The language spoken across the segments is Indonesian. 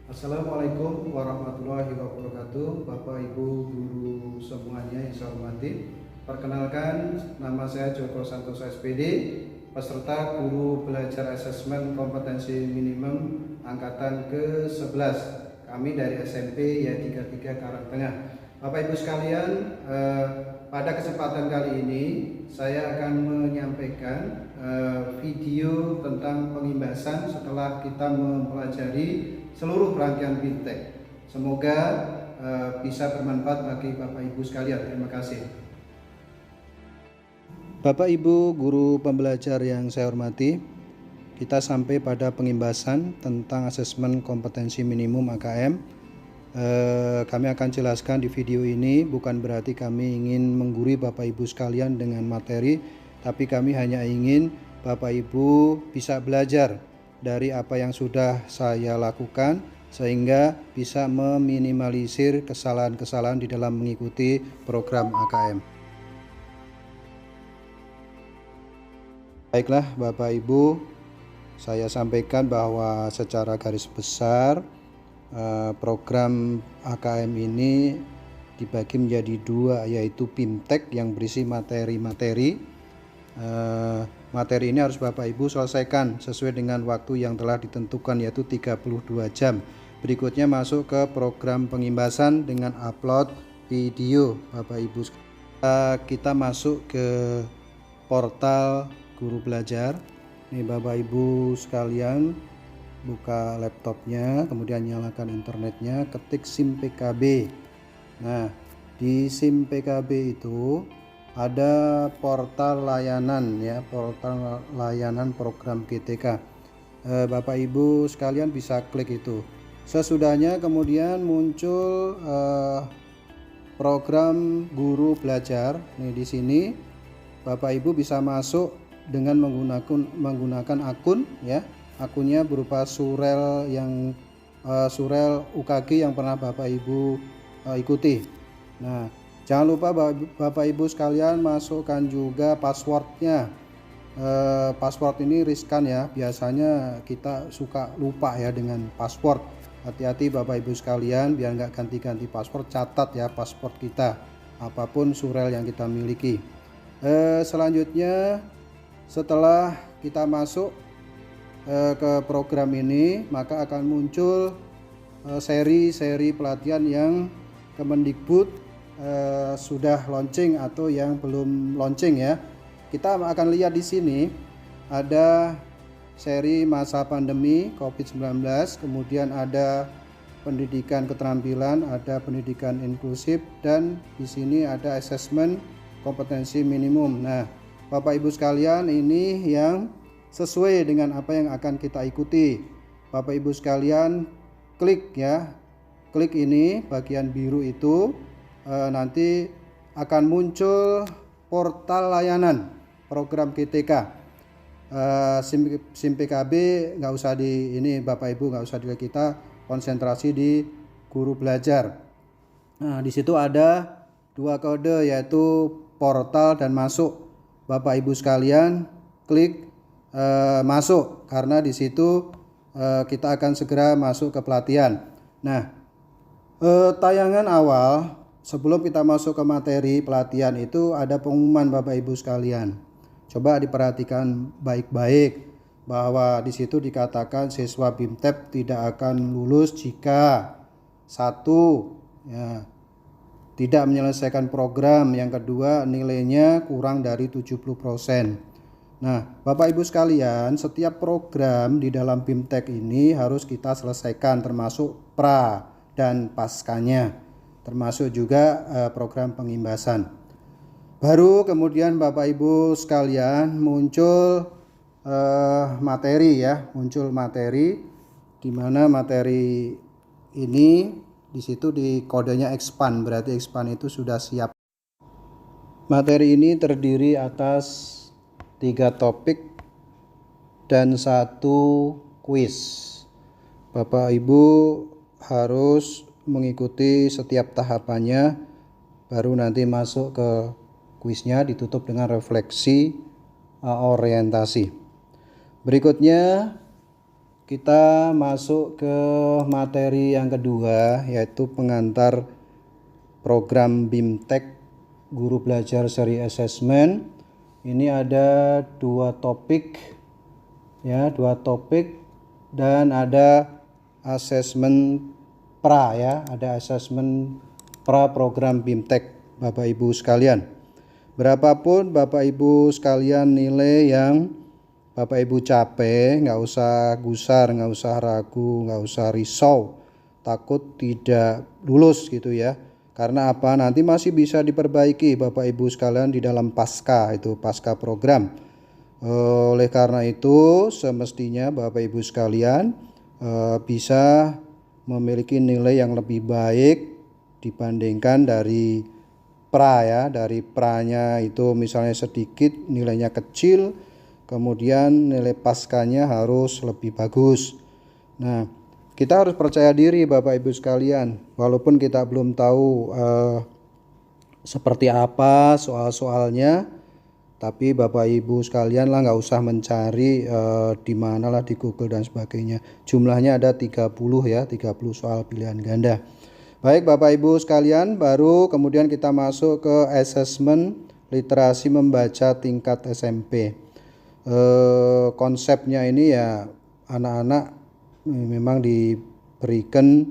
Assalamualaikum warahmatullahi wabarakatuh. Bapak Ibu guru semuanya yang saya hormati. Perkenalkan, nama saya Joko Santoso SPD, peserta guru belajar asesmen kompetensi minimum angkatan ke-11. Kami dari SMP ya 33 Karangtengah. Bapak Ibu sekalian, pada kesempatan kali ini saya akan menyampaikan video tentang pengimbasan setelah kita mempelajari seluruh rangkaian BIMTEK. Semoga bisa bermanfaat bagi Bapak Ibu sekalian. Terima kasih. Bapak Ibu guru pembelajar yang saya hormati, kita sampai pada pengimbasan tentang asesmen kompetensi minimum AKM. Kami akan jelaskan di video ini, bukan berarti kami ingin menggurui Bapak Ibu sekalian dengan materi, tapi kami hanya ingin Bapak Ibu bisa belajar dari apa yang sudah saya lakukan, sehingga bisa meminimalisir kesalahan-kesalahan di dalam mengikuti program AKM. Baiklah Bapak Ibu, saya sampaikan bahwa secara garis besar program AKM ini dibagi menjadi dua, yaitu BIMTEK yang berisi materi-materi. Materi ini harus Bapak Ibu selesaikan sesuai dengan waktu yang telah ditentukan, yaitu 32 jam. Berikutnya masuk ke program pengimbasan dengan upload video Bapak Ibu. Kita masuk ke portal guru belajar. Nih Bapak Ibu sekalian, buka laptopnya, kemudian nyalakan internetnya, ketik SIM PKB. Nah, di SIM PKB itu ada portal layanan ya, portal layanan program GTK. Bapak Ibu sekalian bisa klik itu. Sesudahnya kemudian muncul program guru belajar. Nih di sini Bapak Ibu bisa masuk dengan menggunakan akun ya. Akunnya berupa surel surel UKG yang pernah Bapak Ibu ikuti. Nah, jangan lupa Bapak Ibu sekalian masukkan juga passwordnya. Password ini riskan ya, biasanya kita suka lupa ya dengan password. Hati-hati Bapak Ibu sekalian, biar nggak ganti-ganti password, catat ya password kita, apapun surel yang kita miliki. Selanjutnya setelah kita masuk ke program ini, maka akan muncul seri-seri pelatihan yang Kemendikbud sudah launching atau yang belum launching ya. Kita akan lihat di sini ada seri masa pandemi COVID-19, kemudian ada pendidikan keterampilan, ada pendidikan inklusif, dan di sini ada asesmen kompetensi minimum. Nah, Bapak Ibu sekalian, ini yang sesuai dengan apa yang akan kita ikuti. Bapak Ibu sekalian klik ya, klik ini bagian biru itu, nanti akan muncul portal layanan program GTK. SIM PKB nggak usah di ini Bapak Ibu, nggak usah dilihat, kita konsentrasi di guru belajar. Nah, di situ ada dua kode, yaitu portal dan masuk. Bapak Ibu sekalian klik masuk, karena di situ kita akan segera masuk ke pelatihan. Nah, tayangan awal sebelum kita masuk ke materi pelatihan itu ada pengumuman Bapak Ibu sekalian. Coba diperhatikan baik-baik bahwa di situ dikatakan siswa BIMTEK tidak akan lulus jika satu ya, tidak menyelesaikan program, yang kedua nilainya kurang dari 70%. Nah, Bapak Ibu sekalian, setiap program di dalam BIMTEK ini harus kita selesaikan, termasuk pra dan paskanya, termasuk juga program pengimbasan. Baru kemudian Bapak Ibu sekalian muncul materi ya, muncul materi, di mana materi ini di situ di kodenya expand, berarti expand itu sudah siap. Materi ini terdiri atas 3 topik dan 1 kuis. Bapak Ibu harus mengikuti setiap tahapannya, baru nanti masuk ke kuisnya, ditutup dengan refleksi orientasi. Berikutnya kita masuk ke materi yang kedua, yaitu pengantar program BIMTEK Guru Belajar Seri Assessment. Ini ada dua topik ya, dan ada asesmen pra ya, ada asesmen pra program BIMTEK Bapak Ibu sekalian. Berapapun Bapak Ibu sekalian nilai yang Bapak Ibu capek, nggak usah gusar, nggak usah ragu, nggak usah risau, takut tidak lulus gitu ya. Karena apa? Nanti masih bisa diperbaiki Bapak Ibu sekalian di dalam pasca program. Oleh karena itu semestinya Bapak Ibu sekalian bisa memiliki nilai yang lebih baik dibandingkan dari pra ya. Dari pranya itu misalnya sedikit, nilainya kecil, kemudian nilai paskanya harus lebih bagus. Nah, kita harus percaya diri Bapak Ibu sekalian, walaupun kita belum tahu seperti apa soal-soalnya, tapi Bapak Ibu sekalian lah nggak usah mencari di mana lah di Google dan sebagainya. Jumlahnya ada 30 ya, 30 soal pilihan ganda. Baik Bapak Ibu sekalian, baru kemudian kita masuk ke asesmen literasi membaca tingkat SMP. Konsepnya ini ya anak-anak memang diberikan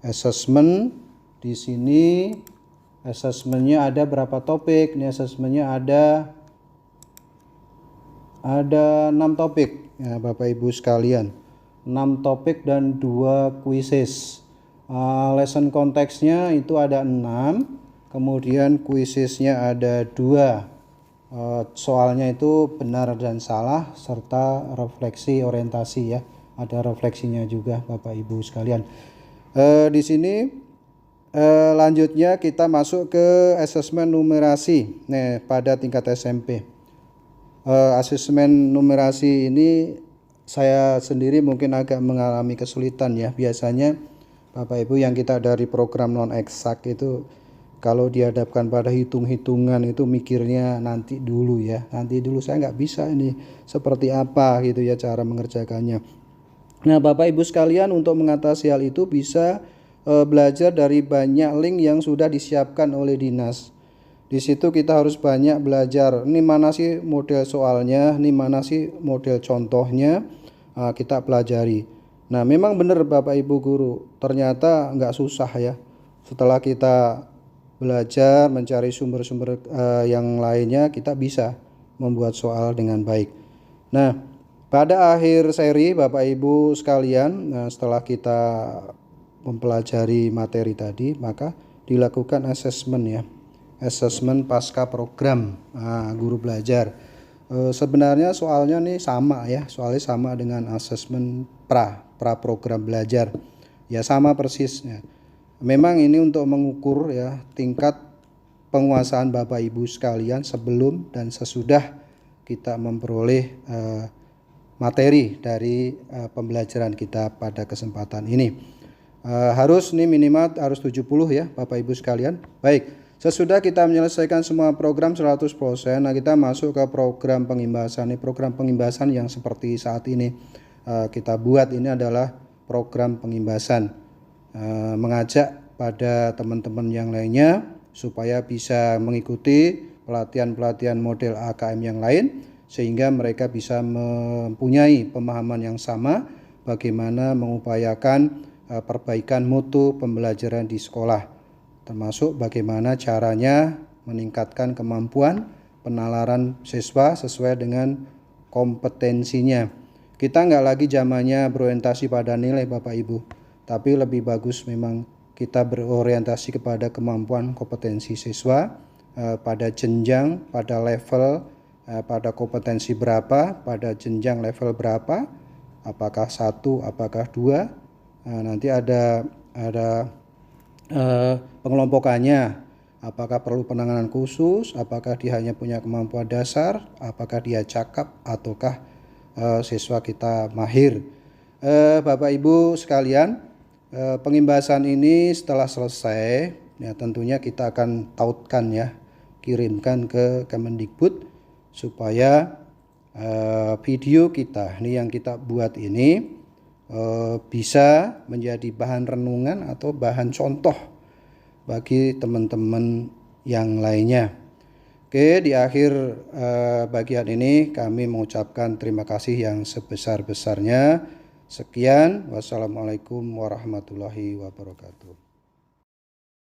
asesmen. Di sini asesmennya ada berapa topik? Ini asesmennya ada 6 topik ya Bapak Ibu sekalian. 6 topik dan 2 quizzes. Lesson konteksnya itu ada 6, kemudian quizesnya ada 2. Soalnya itu benar dan salah serta refleksi orientasi ya. Ada refleksinya juga Bapak Ibu sekalian. Di sini lanjutnya kita masuk ke asesmen numerasi. Nah, pada tingkat SMP. Asesmen numerasi ini saya sendiri mungkin agak mengalami kesulitan ya. Biasanya Bapak Ibu yang kita dari program non eksak itu kalau dihadapkan pada hitung-hitungan itu mikirnya nanti dulu ya. Nanti dulu, saya nggak bisa ini seperti apa gitu ya cara mengerjakannya. Nah Bapak Ibu sekalian, untuk mengatasi hal itu bisa belajar dari banyak link yang sudah disiapkan oleh dinas. Di situ kita harus banyak belajar. Ini mana sih model soalnya, ini mana sih model contohnya, kita pelajari. Nah memang benar Bapak Ibu guru, ternyata nggak susah ya. Setelah kita belajar mencari sumber-sumber yang lainnya, kita bisa membuat soal dengan baik. Nah pada akhir seri Bapak Ibu sekalian, setelah kita mempelajari materi tadi, maka dilakukan asesmen ya, asesmen pasca program guru belajar. Sebenarnya soalnya nih sama ya, soalnya sama dengan asesmen pra program belajar ya, sama persisnya. Memang ini untuk mengukur ya tingkat penguasaan Bapak Ibu sekalian sebelum dan sesudah kita memperoleh materi dari pembelajaran kita pada kesempatan ini. Harus nih minimal harus 70 ya Bapak Ibu sekalian. Baik, sesudah kita menyelesaikan semua program 100%, nah kita masuk ke program pengimbasan. Ini program pengimbasan yang seperti saat ini kita buat ini adalah program pengimbasan. Mengajak pada teman-teman yang lainnya supaya bisa mengikuti pelatihan-pelatihan model AKM yang lain, sehingga mereka bisa mempunyai pemahaman yang sama bagaimana mengupayakan perbaikan mutu pembelajaran di sekolah, termasuk bagaimana caranya meningkatkan kemampuan penalaran siswa sesuai dengan kompetensinya. Kita nggak lagi zamannya berorientasi pada nilai Bapak Ibu, tapi lebih bagus memang kita berorientasi kepada kemampuan kompetensi siswa pada jenjang, pada level, pada kompetensi berapa, pada jenjang level berapa, apakah 1, apakah 2. Nanti ada pengelompokannya, apakah perlu penanganan khusus, apakah dia hanya punya kemampuan dasar, apakah dia cakap, ataukah siswa kita mahir. Bapak Ibu sekalian, pengimbasan ini setelah selesai ya tentunya kita akan tautkan ya, kirimkan ke Kemendikbud supaya video kita ini yang kita buat ini bisa menjadi bahan renungan atau bahan contoh bagi teman-teman yang lainnya. Oke, di akhir bagian ini kami mengucapkan terima kasih yang sebesar-besarnya. Sekian, wassalamualaikum warahmatullahi wabarakatuh.